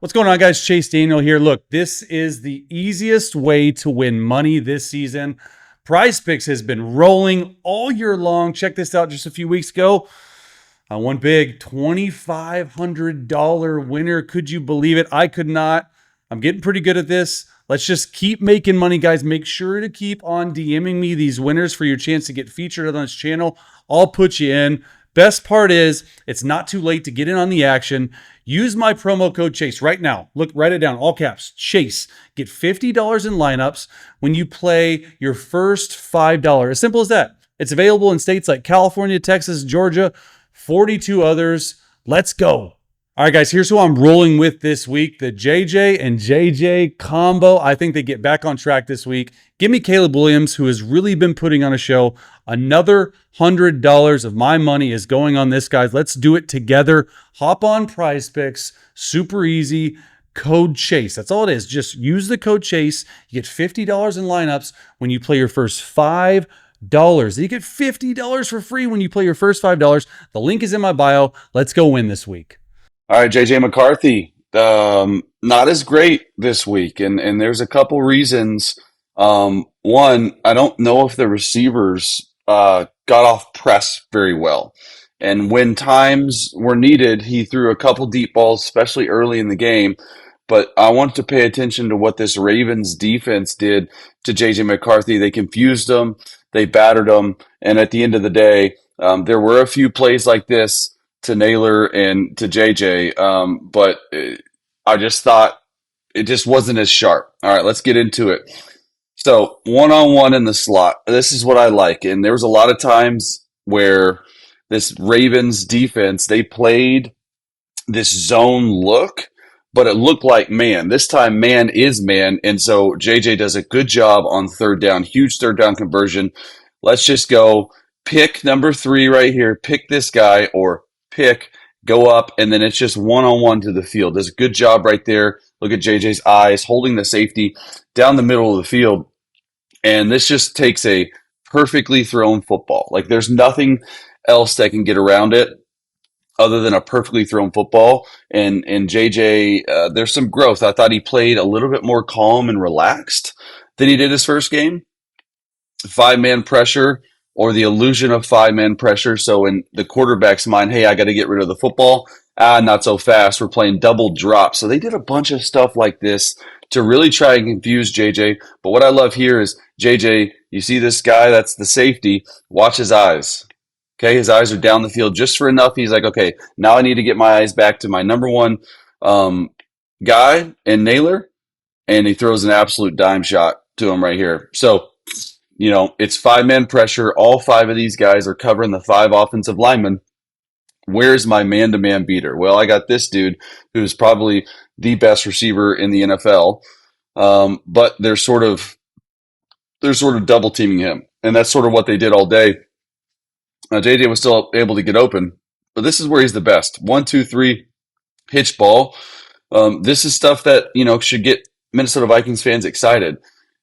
What's going on, guys? Chase Daniel here. Look, this is the easiest way to win money this season. PrizePicks has been rolling all year long. Check this out. Just a few weeks ago, I won big, $2,500 winner. Could you believe it? I could not. I'm getting pretty good at this. Let's just keep making money, guys. Make sure to keep on DMing me these winners for your chance to get featured on this channel. I'll put you in. Best part is it's not too late to get in on the action. Use my promo code CHASE right now. Look, write it down, all caps, CHASE. Get $50 in lineups when you play your first $5. As simple as that. It's available in states like California, Texas, Georgia, 42 others. Let's go. All right, guys, here's who I'm rolling with this week. The JJ and JJ combo. I think they get back on track this week. Give me Caleb Williams, who has really been putting on a show. Another $100 of my money is going on this, guys. Let's do it together. Hop on PrizePicks. Super easy. Code CHASE. That's all it is. Just use the code CHASE. You get $50 in lineups when you play your first $5. You get $50 for free when you play your first $5. The link is in my bio. Let's go win this week. All right, JJ McCarthy, not as great this week, and there's a couple reasons. One, I don't know if the receivers got off press very well, and when times were needed, he threw a couple deep balls, especially early in the game. But I want to pay attention to what this Ravens defense did to JJ McCarthy. They confused him, they battered him, and at the end of the day, there were a few plays like this to Naylor and to JJ, but I just thought it just wasn't as sharp. All right, let's get into it. So one-on-one in the slot, this is what I like. And there was a lot of times where this Ravens defense, they played this zone look, but it looked like man. This time man is man, and so JJ does a good job on third down, huge third down conversion. Let's just go pick number 3 right here, pick this guy, or pick, go up, and then it's just one-on-one to the field. Does a good job right there. Look at JJ's eyes, holding the safety down the middle of the field. And this just takes a perfectly thrown football. Like there's nothing else that can get around it other than a perfectly thrown football. And JJ, there's some growth. I thought he played a little bit more calm and relaxed than he did his first game. 5-man pressure, or the illusion of 5-man pressure. So in the quarterback's mind, hey, I got to get rid of the football. Not so fast. We're playing double drop. So they did a bunch of stuff like this to really try and confuse JJ. But what I love here is JJ, you see this guy, that's the safety. Watch his eyes. Okay, his eyes are down the field just for enough. He's like, okay, now I need to get my eyes back to my number one guy and Naylor. And he throws an absolute dime shot to him right here. So it's 5-man pressure. All 5 of these guys are covering the 5 offensive linemen. Where's my man-to-man beater? Well, I got this dude who's probably the best receiver in the NFL, but they're sort of double teaming him, and that's sort of what they did all day. JJ was still able to get open, but this is where he's the best. 1, 2, 3, hitch ball. This is stuff that should get Minnesota Vikings fans excited.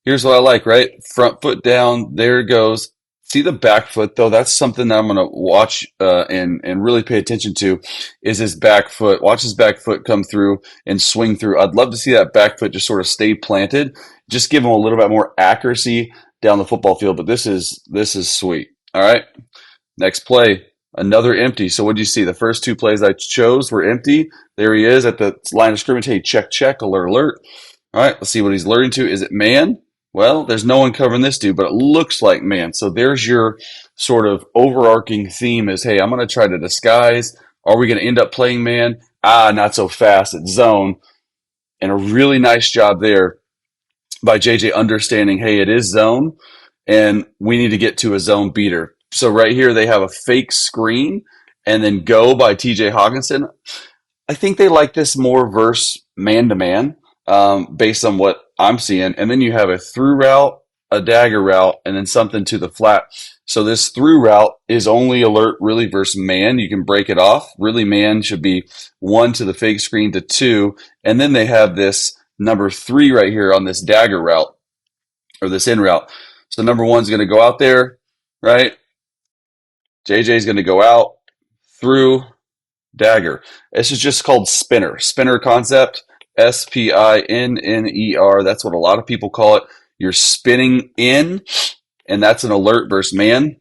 Here's what I like, right? Front foot down, there it goes. See the back foot, though? That's something that I'm going to watch and really pay attention to is his back foot. Watch his back foot come through and swing through. I'd love to see that back foot just sort of stay planted. Just give him a little bit more accuracy down the football field, but this is sweet. All right, next play, another empty. So what did you see? The first 2 plays I chose were empty. There he is at the line of scrimmage. Hey, check, alert, alert. All right, let's see what he's alerting to. Is it man? Well, there's no one covering this dude, but it looks like man. So there's your sort of overarching theme is, hey, I'm going to try to disguise. Are we going to end up playing man? Not so fast. It's zone. And a really nice job there by JJ understanding, hey, it is zone, and we need to get to a zone beater. So right here they have a fake screen and then go by TJ Hawkinson. I think they like this more versus man-to-man. Based on what I'm seeing. And then you have a through route, a dagger route, and then something to the flat. So this through route is only alert really versus man. You can break it off. Really man should be 1 to the fake screen to 2. And then they have this number 3 right here on this dagger route or this in route. So number 1's going to go out there, right? JJ's going to go out through dagger. This is just called spinner concept. spinner. That's what a lot of people call it. You're spinning in, and that's an alert versus man.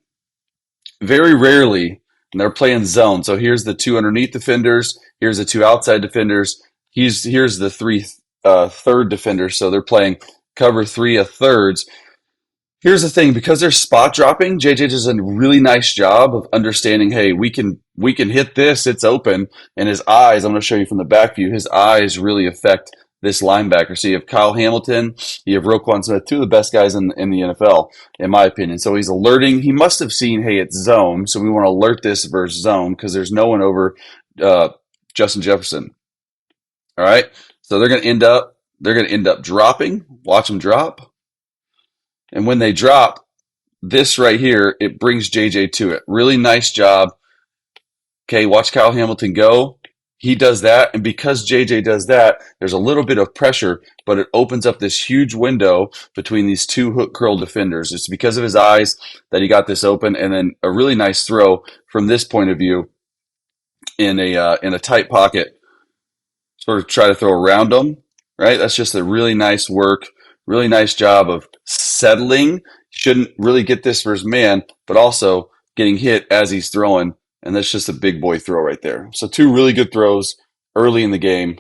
Very rarely, and they're playing zone. So here's the two underneath defenders. Here's the two outside defenders. Here's the three third defenders. So they're playing cover three of thirds. Here's the thing, because they're spot dropping, JJ does a really nice job of understanding, hey, we can hit this, it's open, and his eyes, I'm going to show you from the back view, his eyes really affect this linebacker. So you have Kyle Hamilton, you have Roquan Smith, two of the best guys in the NFL, in my opinion. So he's alerting, he must have seen, hey, it's zone, so we want to alert this versus zone because there's no one over uh, Justin Jefferson. All right, so they're going to end up dropping. Watch them drop. And when they drop, this right here, it brings JJ to it. Really nice job. Okay, watch Kyle Hamilton go. He does that, and because JJ does that, there's a little bit of pressure, but it opens up this huge window between these two hook curl defenders. It's because of his eyes that he got this open, and then a really nice throw from this point of view in a tight pocket. Sort of try to throw around them, right? That's just a really nice work, really nice job of settling. Shouldn't really get this versus man, but also getting hit as he's throwing. And that's just a big boy throw right there. So two really good throws early in the game.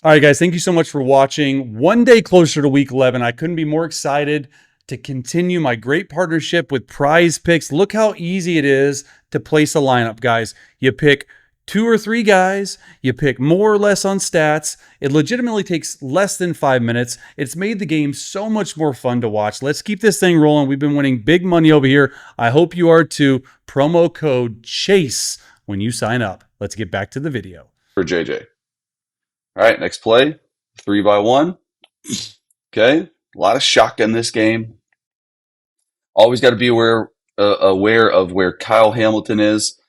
All right, guys, thank you so much for watching. One day closer to week 11. I couldn't be more excited to continue my great partnership with PrizePicks. Look how easy it is to place a lineup, guys. You pick 2 or 3 guys, you pick more or less on stats. It legitimately takes less than 5 minutes. It's made the game so much more fun to watch. Let's keep this thing rolling. We've been winning big money over here. I hope you are too. Promo code CHASE when you sign up. Let's get back to the video. For JJ. All right, next play. 3-by-1. Okay. A lot of shotgun this game. Always got to be aware of where Kyle Hamilton is.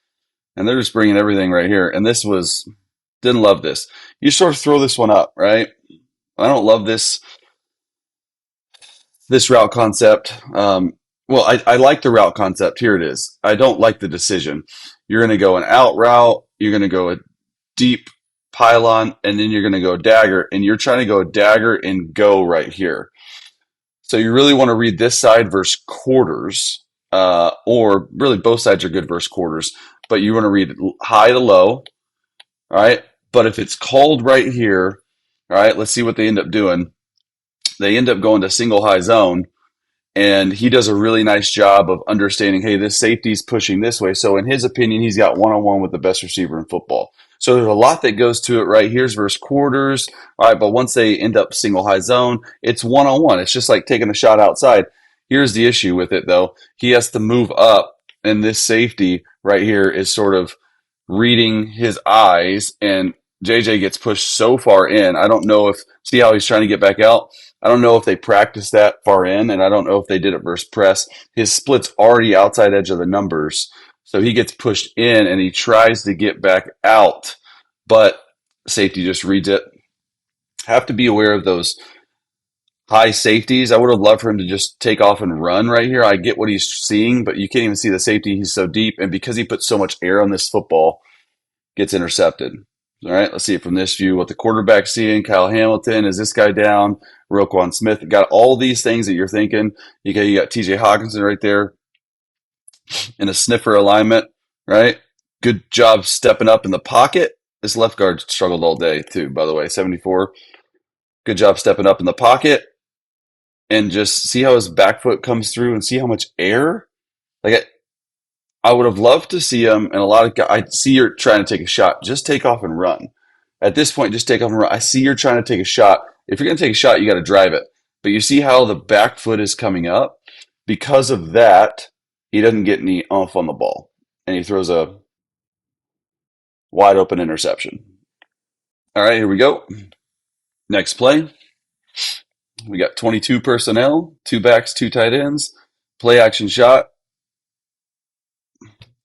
And they're just bringing everything right here. And didn't love this. You sort of throw this one up, right? I don't love this route concept. I like the route concept. Here it is. I don't like the decision. You're going to go an out route. You're going to go a deep pylon, and then you're going to go dagger. And you're trying to go dagger and go right here. So you really want to read this side versus quarters, or really both sides are good versus quarters. But you want to read high to low, all right? But if it's called right here, all right, let's see what they end up doing. They end up going to single high zone, and he does a really nice job of understanding, hey, this safety's pushing this way. So in his opinion, he's got one-on-one with the best receiver in football. So there's a lot that goes to it, right? Here's versus quarters, all right, but once they end up single high zone, it's one-on-one. It's just like taking a shot outside. Here's the issue with it, though. He has to move up, and this safety right here is sort of reading his eyes, and JJ gets pushed so far in. I don't know if, see how he's trying to get back out? I don't know if they practiced that far in, and I don't know if they did it versus press. His split's already outside edge of the numbers, so he gets pushed in, and he tries to get back out, but safety just reads it. Have to be aware of those high safeties. I would have loved for him to just take off and run right here. I get what he's seeing, but you can't even see the safety. He's so deep, and because he put so much air on this football, gets intercepted. All right, let's see it from this view. What the quarterback's seeing, Kyle Hamilton, is this guy down? Roquan Smith. Got all these things that you're thinking. You got TJ Hawkinson right there in a sniffer alignment, right? Good job stepping up in the pocket. This left guard struggled all day too, by the way, 74. Good job stepping up in the pocket. And just see how his back foot comes through and see how much air. Like I would have loved to see him, and a lot of guys, I see you're trying to take a shot. Just take off and run. At this point, just take off and run. I see you're trying to take a shot. If you're going to take a shot, you got to drive it. But you see how the back foot is coming up? Because of that, he doesn't get any oomph on the ball. And he throws a wide open interception. All right, here we go. Next play. We got 22 personnel, 2 backs, 2 tight ends. Play action shot.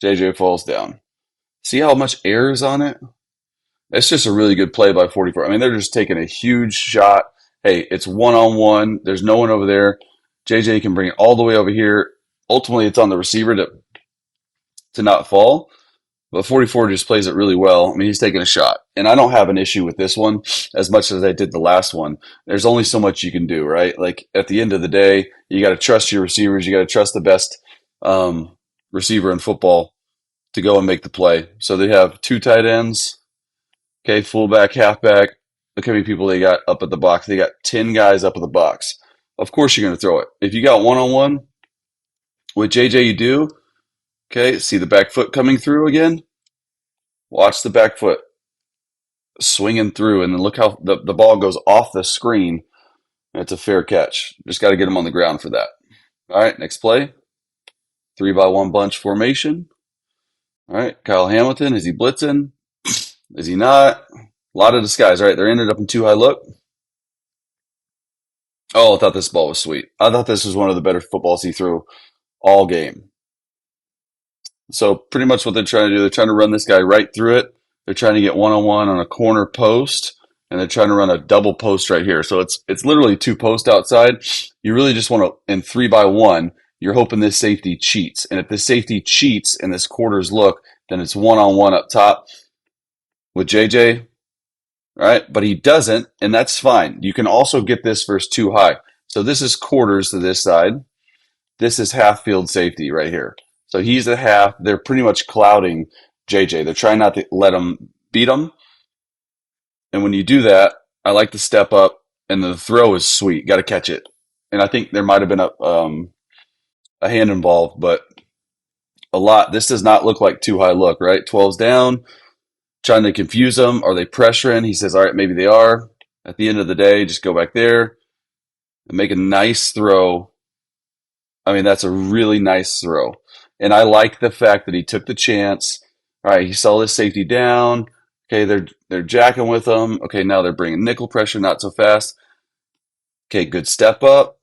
JJ falls down. See how much air is on it? It's just a really good play by 44. I mean, they're just taking a huge shot. Hey, it's one-on-one. There's no one over there. JJ can bring it all the way over here. Ultimately, it's on the receiver to not fall. But 44 just plays it really well. I mean, he's taking a shot. And I don't have an issue with this one as much as I did the last one. There's only so much you can do, right? Like at the end of the day, you got to trust your receivers. You got to trust the best receiver in football to go and make the play. So they have two tight ends, okay, fullback, halfback. Look how many people they got up at the box. They got 10 guys up at the box. Of course you're going to throw it. If you got one-on-one with JJ, you do. Okay, see the back foot coming through again? Watch the back foot swinging through, and then look how the ball goes off the screen. And it's a fair catch. Just got to get him on the ground for that. All right, next play. 3-by-1 bunch formation. All right, Kyle Hamilton, is he blitzing? Is he not? A lot of disguise, right? They're ended up in too high look. Oh, I thought this ball was sweet. I thought this was one of the better footballs he threw all game. So pretty much what they're trying to do, they're trying to run this guy right through it. They're trying to get one-on-one on a corner post, and they're trying to run a double post right here. So it's literally two posts outside. You really just want to, in 3-by-1, you're hoping this safety cheats. And if this safety cheats and this quarters look, then it's one-on-one up top with JJ, right? But he doesn't, and that's fine. You can also get this versus too high. So this is quarters to this side. This is half field safety right here. So he's a half. They're pretty much clouding JJ. They're trying not to let him beat him. And when you do that, I like to step up, and the throw is sweet. Got to catch it. And I think there might have been a hand involved, but a lot. This does not look like too high look, right? 12's down, trying to confuse them. Are they pressuring? He says, all right, maybe they are. At the end of the day, just go back there and make a nice throw. I mean, that's a really nice throw. And I like the fact that he took the chance. All right, he saw this safety down. Okay, they're jacking with him. Okay, now they're bringing nickel pressure, not so fast. Okay, good step up.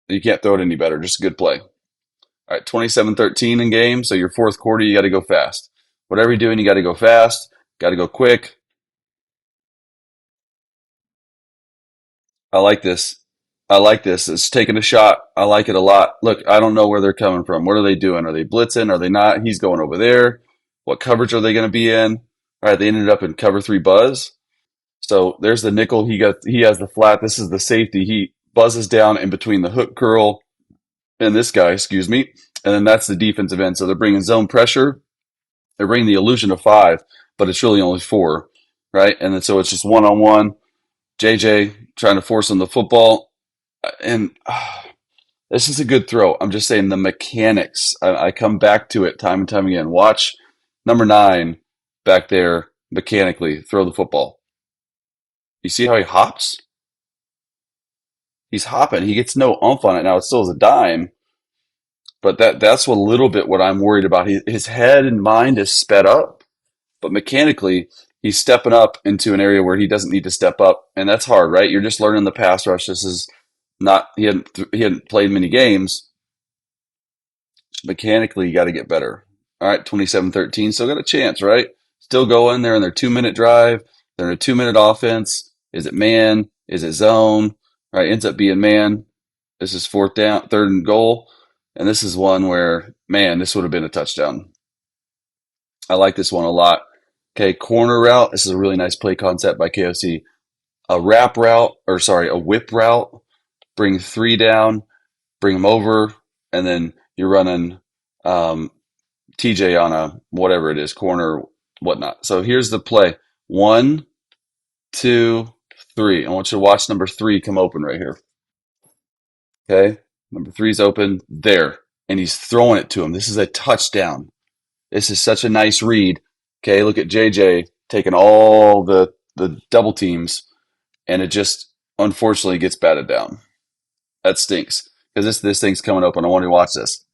You can't throw it any better. Just a good play. All right, 27-13 in game. So your fourth quarter, you got to go fast. Whatever you're doing, you got to go fast. Got to go quick. I like this. I like this. It's taking a shot. I like it a lot. Look, I don't know where they're coming from. What are they doing? Are they blitzing? Are they not? He's going over there. What coverage are they going to be in? All right, they ended up in cover three buzz. So there's the nickel. He has the flat. This is the safety. He buzzes down in between the hook curl and this guy, excuse me. And then that's the defensive end. So they're bringing zone pressure. They're bringing the illusion of 5, but it's really only 4, right? And then so it's just one-on-one. JJ trying to force him the football. And this is a good throw. I'm just saying the mechanics. I come back to it time and time again. Watch number 9 back there mechanically throw the football. You see how he hops? He's hopping. He gets no oomph on it. Now it still is a dime, but that's a little bit what I'm worried about. His head and mind is sped up, but mechanically he's stepping up into an area where he doesn't need to step up, and that's hard, right? You're just learning the pass rush. This is not he hadn't played many games. Mechanically, you got to get better. All right, 27-13, still got a chance, right? Still going. They're in their 2-minute drive. They're in a 2-minute offense. Is it man? Is it zone? All right, ends up being man. This is fourth down, third and goal. And this is one where, man, this would have been a touchdown. I like this one a lot. Okay, corner route. This is a really nice play concept by KOC. A wrap route, or sorry, a whip route. Bring 3 down, bring them over, and then you're running TJ on a whatever it is, corner, whatnot. So here's the play. 1, 2, 3. I want you to watch number 3 come open right here. Okay, number 3's open there, and he's throwing it to him. This is a touchdown. This is such a nice read. Okay, look at JJ taking all the double teams, and it just unfortunately gets batted down. That stinks because this thing's coming open. I want you to watch this.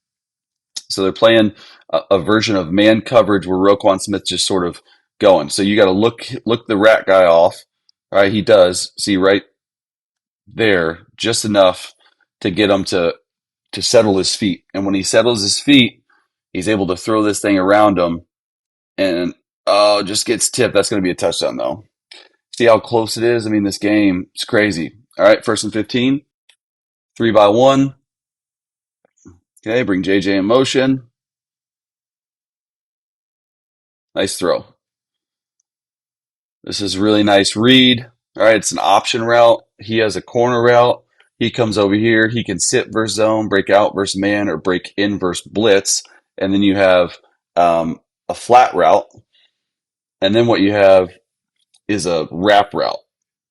So they're playing a version of man coverage where Roquan Smith just sort of going. So you got to look the rat guy off. All right, he does. See right there, just enough to get him to settle his feet. And when he settles his feet, he's able to throw this thing around him, and just gets tipped. That's going to be a touchdown though. See how close it is? I mean, this game is crazy. All right, 1st and 15, 3-by-1. Okay, bring JJ in motion. Nice throw. This is really nice read. All right, it's an option route. He has a corner route. He comes over here. He can sit versus zone, break out versus man, or break in versus blitz. And then you have a flat route. And then what you have is a wrap route.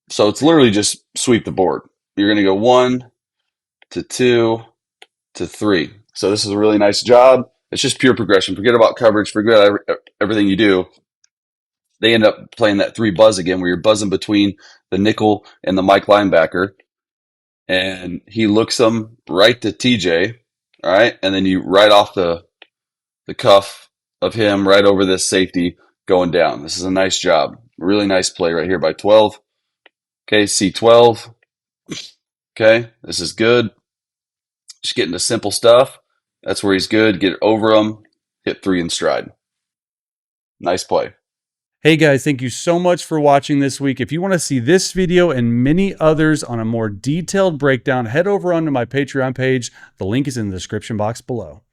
So it's literally just sweep the board. You're going to go 1 to 2 to 3. So this is a really nice job. It's just pure progression. Forget about coverage. Forget everything you do. They end up playing that 3 buzz again, where you're buzzing between the nickel and the Mike linebacker, and he looks them right to TJ. All right, and then you right off the cuff of him right over this safety going down. This is a nice job. Really nice play right here by 12. Okay, C12. Okay, this is good. Just getting the simple stuff. That's where he's good. Get it over him. Hit 3 in stride. Nice play. Hey guys, thank you so much for watching this week. If you want to see this video and many others on a more detailed breakdown, head over onto my Patreon page. The link is in the description box below.